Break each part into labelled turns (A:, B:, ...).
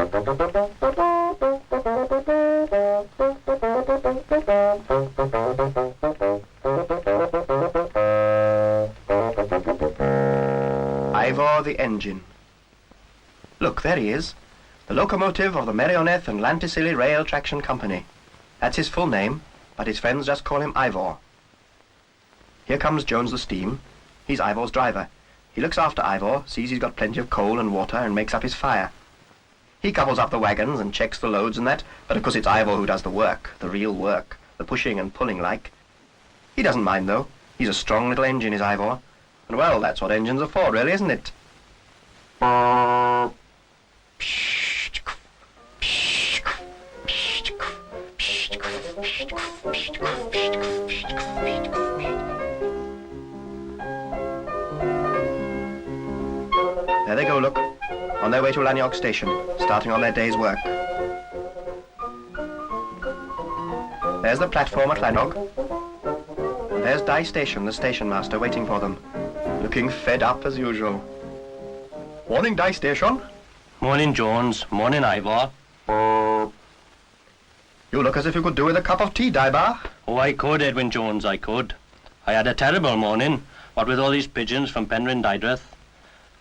A: Ivor the Engine. Look, there he is. The locomotive of the Merioneth and Llantisilly Rail Traction Company. That's his full name, but his friends just call him Ivor. Here comes Jones the Steam. He's Ivor's driver. He looks after Ivor, sees he's got plenty of coal and water, and makes up his fire. He couples up the wagons and checks the loads and that, but of course it's Ivor who does the work, the real work, the pushing and pulling like. He doesn't mind, though. He's a strong little engine, is Ivor. And well, that's what engines are for, really, isn't it? There they go, look, on their way to Llantisilly station, starting on their day's work. There's the platform at Llantisilly. There's Dye Station, the station master, waiting for them, looking fed up as usual. Morning, Dye Station.
B: Morning, Jones. Morning, Ivor.
A: You look as if you could do with a cup of tea, Diebar.
B: Oh, I could, Edwin Jones, I could. I had a terrible morning, what with all these pigeons from Penryn Dydreth.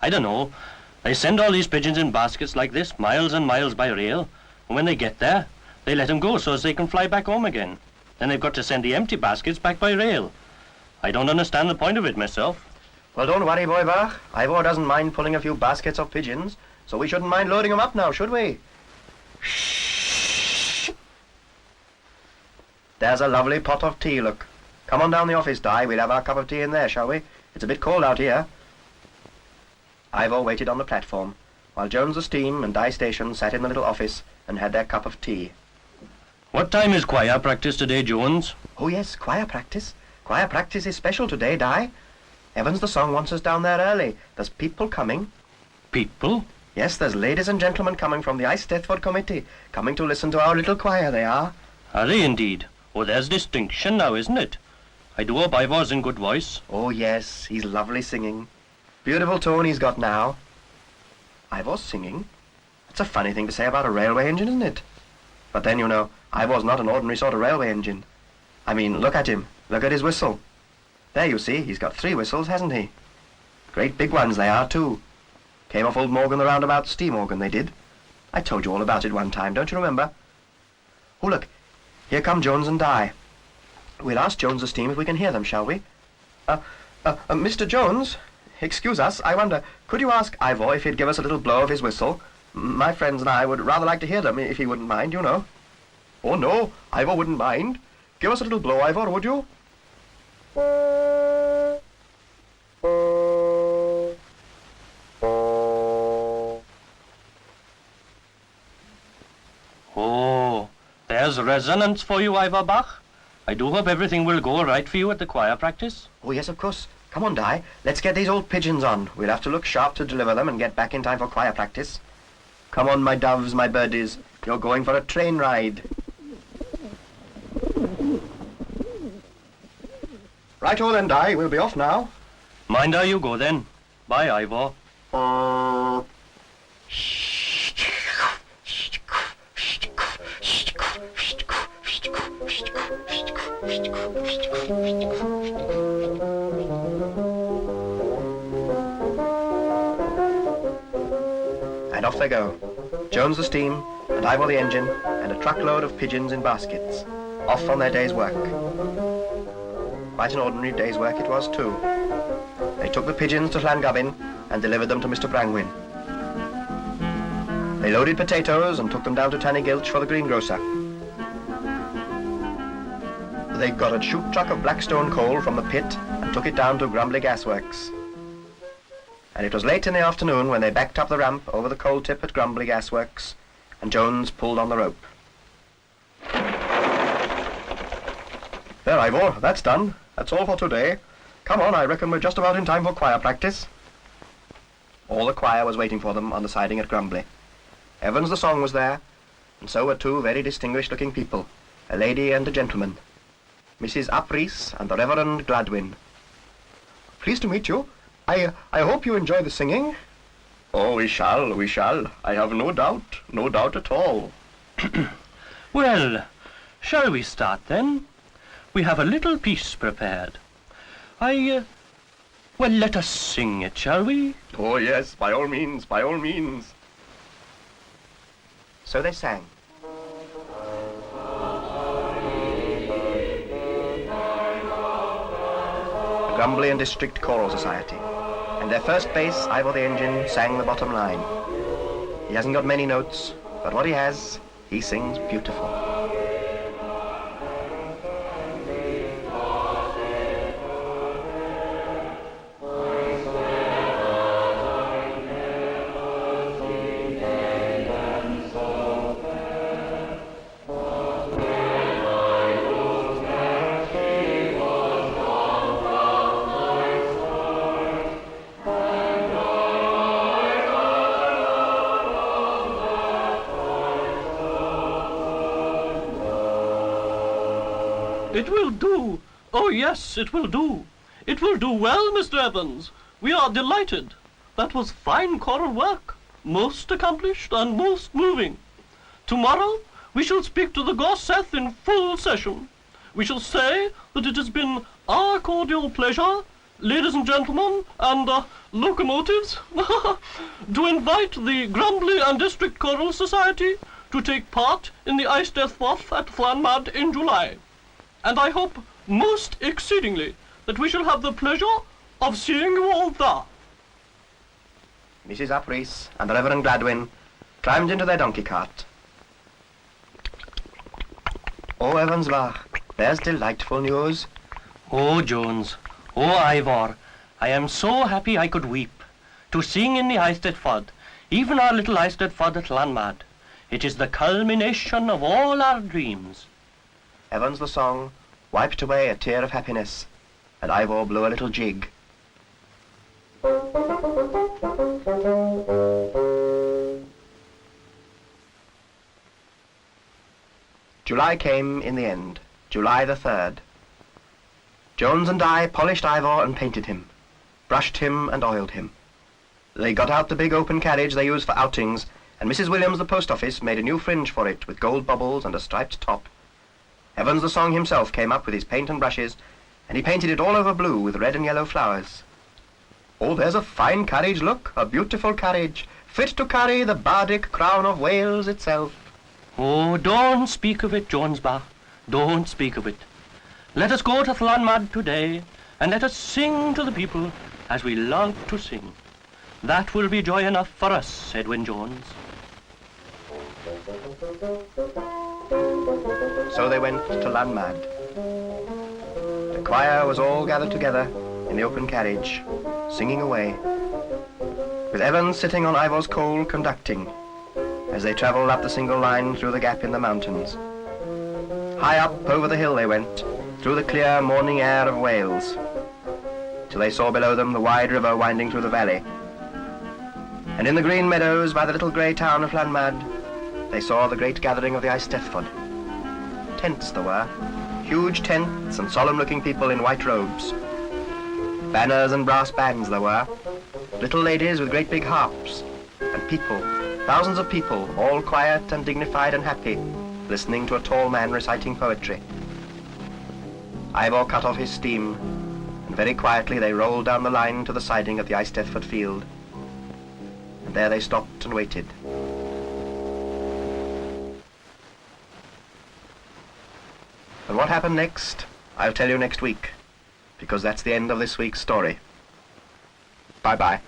B: I don't know. They send all these pigeons in baskets like this, miles and miles by rail, and when they get there, they let them go so as they can fly back home again. Then they've got to send the empty baskets back by rail. I don't understand the point of it myself.
A: Well, don't worry, Boyvar. Ivor doesn't mind pulling a few baskets of pigeons, so we shouldn't mind loading them up now, should we? Shh. There's a lovely pot of tea, look. Come on down the office, Di. We'll have our cup of tea in there, shall we? It's a bit cold out here. Ivor waited on the platform, while Jones the Steam and Dye Station sat in the little office and had their cup of tea.
B: What time is choir practice today, Jones?
A: Oh, yes, choir practice. Choir practice is special today, Di. Evans the Song wants us down there early. There's people coming.
B: People?
A: Yes, there's ladies and gentlemen coming from the Eisteddfod Committee, coming to listen to our little choir, they are.
B: Are they indeed? Oh, there's distinction now, isn't it? I do hope Ivor's in good voice.
A: Oh, yes, he's lovely singing. Beautiful tone he's got now. Ivor's singing? That's a funny thing to say about a railway engine, isn't it? But then, you know, Ivor's not an ordinary sort of railway engine. I mean, look at him. Look at his whistle. There, you see, he's got 3 whistles, hasn't he? Great big ones they are, too. Came off old Morgan the roundabout steam organ, they did. I told you all about it one time, don't you remember? Oh, look, here come Jones and Di. We'll ask Jones the Steam if we can hear them, shall we? Mr. Jones, excuse us, I wonder, could you ask Ivor if he'd give us a little blow of his whistle? My friends and I would rather like to hear them, if he wouldn't mind, you know. Oh, no, Ivor wouldn't mind. Give us a little blow, Ivor, would you?
B: Oh, there's resonance for you, Ivor Bach. I do hope everything will go all right for you at the choir practice.
A: Oh, yes, of course. Come on, Di. Let's get these old pigeons on. We'll have to look sharp to deliver them and get back in time for choir practice. Come on, my doves, my birdies. You're going for a train ride. Right-o then, Di. We'll be off now.
B: Mind how you go then. Bye, Ivor.
A: And off they go. Jones the Steam, and Ivor the Engine, and a truckload of pigeons in baskets. Off on their day's work. Quite an ordinary day's work it was, too. They took the pigeons to Llangubbin and delivered them to Mr. Brangwyn. They loaded potatoes and took them down to Tannygilch for the greengrocer. They got a chute truck of Blackstone coal from the pit and took it down to Grumbly Gasworks. And it was late in the afternoon when they backed up the ramp over the coal tip at Grumbly Gasworks, and Jones pulled on the rope. There, Ivor, that's done. That's all for today. Come on, I reckon we're just about in time for choir practice. All the choir was waiting for them on the siding at Grumbly. Evans the Song was there, and so were 2 very distinguished-looking people, a lady and a gentleman, Mrs. Uprees and the Reverend Gladwin. Pleased to meet you. I hope you enjoy the singing. Oh, we shall, we shall. I have no doubt at all.
B: Well, shall we start then? We have a little piece prepared. Well, let us sing it, shall we?
A: Oh, yes, by all means, by all means. So they sang. The Grumbly District Choral Society. And their first bass, Ivor the Engine, sang the bottom line. He hasn't got many notes, but what he has, he sings beautiful.
C: It will do. Oh, yes, it will do. It will do well, Mr. Evans. We are delighted. That was fine choral work. Most accomplished and most moving. Tomorrow we shall speak to the Gorseth in full session. We shall say that it has been our cordial pleasure, ladies and gentlemen, and locomotives, to invite the Grumbly and District Choral Society to take part in the Ice Death Waff at Llanmad in July. And I hope most exceedingly that we shall have the pleasure of seeing you all there.
A: Mrs. Upreese and the Reverend Gladwin climbed into their donkey cart. Oh, Evansvach, there's delightful news.
B: Oh, Jones, oh, Ivor, I am so happy I could weep. To sing in the Eisteddfod, Fod, even our little Eisteddfod Fod at Llanmad. It is the culmination of all our dreams.
A: Evans the song wiped away a tear of happiness, and Ivor blew a little jig. July came in the end, July the 3rd. Jones and I polished Ivor and painted him, brushed him and oiled him. They got out the big open carriage they use for outings, and Mrs. Williams, the post office, made a new fringe for it with gold bubbles and a striped top. Evans the song himself came up with his paint and brushes, and he painted it all over blue with red and yellow flowers. Oh, there's a fine carriage, look, a beautiful carriage, fit to carry the bardic crown of Wales itself.
B: Oh, don't speak of it, Jonesbach, don't speak of it. Let us go to Llanmad today, and let us sing to the people as we love to sing. That will be joy enough for us, Edwin Jones.
A: So they went to Llanmad. The choir was all gathered together in the open carriage, singing away, with Evans sitting on Ivor's coal conducting, as they travelled up the single line through the gap in the mountains. High up over the hill they went, through the clear morning air of Wales, till they saw below them the wide river winding through the valley. And in the green meadows by the little grey town of Llanmad, they saw the great gathering of the Eisteddfod. Tents there were, huge tents and solemn-looking people in white robes. Banners and brass bands there were, little ladies with great big harps, and people, thousands of people, all quiet and dignified and happy, listening to a tall man reciting poetry. Ivor cut off his steam, and very quietly they rolled down the line to the siding of the Eisteddfod field. And there they stopped and waited. And what happened next, I'll tell you next week, because that's the end of this week's story. Bye-bye.